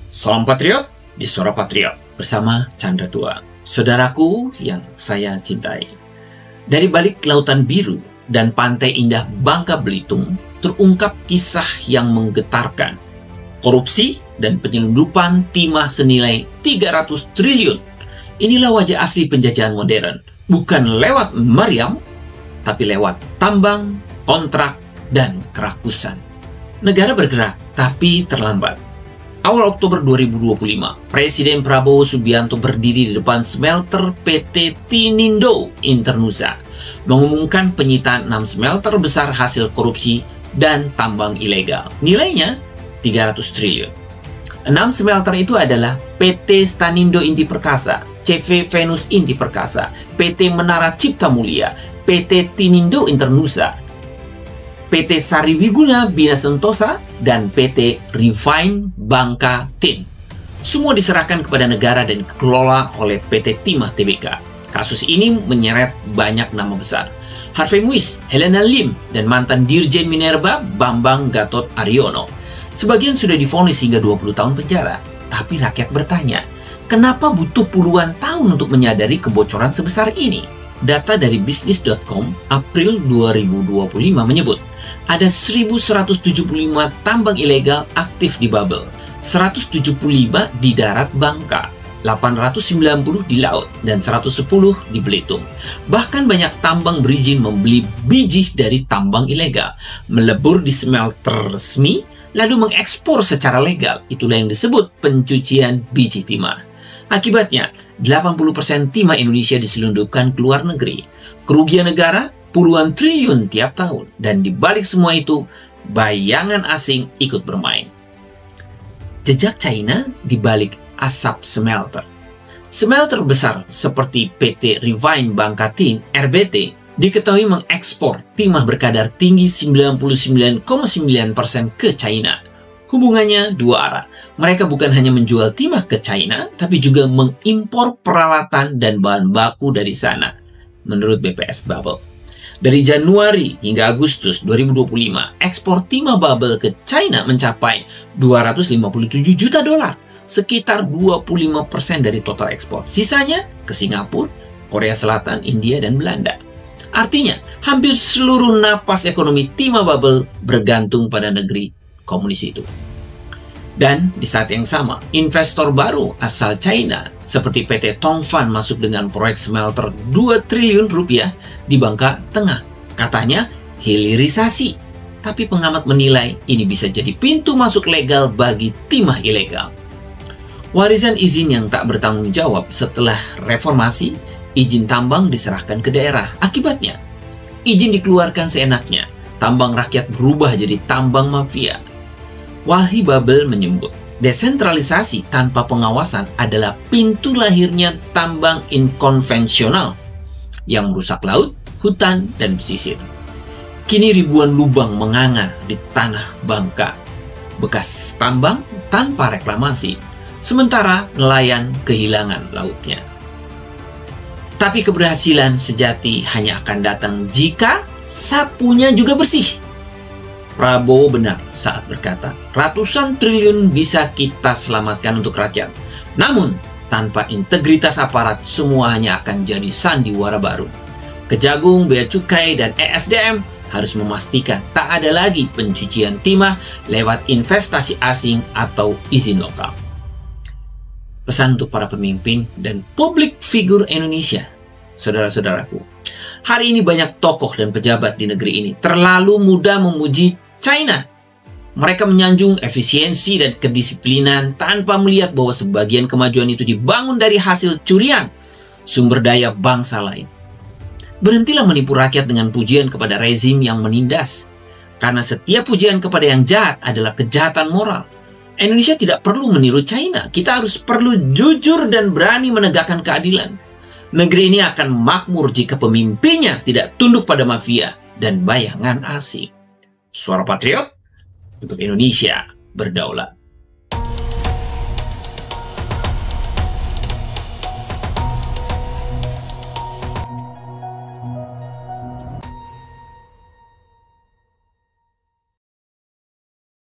Salam Patriot di Suara Patriot bersama Chandra Tua. Saudaraku yang saya cintai. Dari balik lautan biru dan pantai indah Bangka Belitung terungkap kisah yang menggetarkan. Korupsi dan penyelundupan timah senilai 300 triliun. Inilah wajah asli penjajahan modern. Bukan lewat meriam, tapi lewat tambang, kontrak, dan kerakusan. Negara bergerak, tapi terlambat. Awal Oktober 2025, Presiden Prabowo Subianto berdiri di depan smelter PT Tinindo Internusa, mengumumkan penyitaan 6 smelter besar hasil korupsi dan tambang ilegal. Nilainya 300 triliun. 6 smelter itu adalah PT Stanindo Inti Perkasa, CV Venus Inti Perkasa, PT Menara Cipta Mulia, PT Tinindo Internusa, PT Sariwiguna Bina Sentosa, dan PT Refine Bangka Tin. Semua diserahkan kepada negara dan dikelola oleh PT Timah Tbk. Kasus ini menyeret banyak nama besar. Harvey Muiz, Helena Lim, dan mantan Dirjen Minerba Bambang Gatot Aryono. Sebagian sudah divonis hingga 20 tahun penjara. Tapi rakyat bertanya, kenapa butuh puluhan tahun untuk menyadari kebocoran sebesar ini? Data dari bisnis.com April 2025 menyebut ada 1.175 tambang ilegal aktif di Babel, 175 di darat Bangka, 890 di laut, dan 110 di Belitung. Bahkan banyak tambang berizin membeli biji dari tambang ilegal, melebur di smelter resmi, lalu mengekspor secara legal. Itulah yang disebut pencucian biji timah. Akibatnya, 80% timah Indonesia diselundupkan ke luar negeri. Kerugian negara puluhan triliun tiap tahun. Dan di balik semua itu, bayangan asing ikut bermain. Jejak China di balik asap smelter. Smelter besar seperti PT Refine Bangka Tin, RBT, diketahui mengekspor timah berkadar tinggi 99,9% ke China. Hubungannya dua arah. Mereka bukan hanya menjual timah ke China, tapi juga mengimpor peralatan dan bahan baku dari sana, menurut BPS Babel. Dari Januari hingga Agustus 2025, ekspor timah Babel ke China mencapai 257 juta dolar, sekitar 25% dari total ekspor. Sisanya ke Singapura, Korea Selatan, India, dan Belanda. Artinya, hampir seluruh napas ekonomi timah Babel bergantung pada negeri komunis itu. Dan di saat yang sama, investor baru asal China seperti PT Tongfan masuk dengan proyek smelter 2 triliun rupiah di Bangka Tengah. Katanya hilirisasi. Tapi pengamat menilai ini bisa jadi pintu masuk legal bagi timah ilegal. Warisan izin yang tak bertanggung jawab setelah reformasi, izin tambang diserahkan ke daerah. Akibatnya, izin dikeluarkan seenaknya. Tambang rakyat berubah jadi tambang mafia. Walhi Babel menyebut, desentralisasi tanpa pengawasan adalah pintu lahirnya tambang inkonvensional yang merusak laut, hutan, dan pesisir. Kini ribuan lubang menganga di tanah Bangka, bekas tambang tanpa reklamasi, sementara nelayan kehilangan lautnya. Tapi keberhasilan sejati hanya akan datang jika sapunya juga bersih. Prabowo benar saat berkata, ratusan triliun bisa kita selamatkan untuk rakyat. Namun, tanpa integritas aparat, semua hanya akan jadi sandiwara baru. Kejagung, Bea Cukai, dan ESDM harus memastikan tak ada lagi pencucian timah lewat investasi asing atau izin lokal. Pesan untuk para pemimpin dan publik figur Indonesia, saudara-saudaraku. Hari ini banyak tokoh dan pejabat di negeri ini terlalu mudah memuji China. Mereka menyanjung efisiensi dan kedisiplinan tanpa melihat bahwa sebagian kemajuan itu dibangun dari hasil curian sumber daya bangsa lain. Berhentilah menipu rakyat dengan pujian kepada rezim yang menindas. Karena setiap pujian kepada yang jahat adalah kejahatan moral. Indonesia tidak perlu meniru China. Kita harus perlu jujur dan berani menegakkan keadilan. Negeri ini akan makmur jika pemimpinnya tidak tunduk pada mafia dan bayangan asing. Suara Patriot untuk Indonesia berdaulat.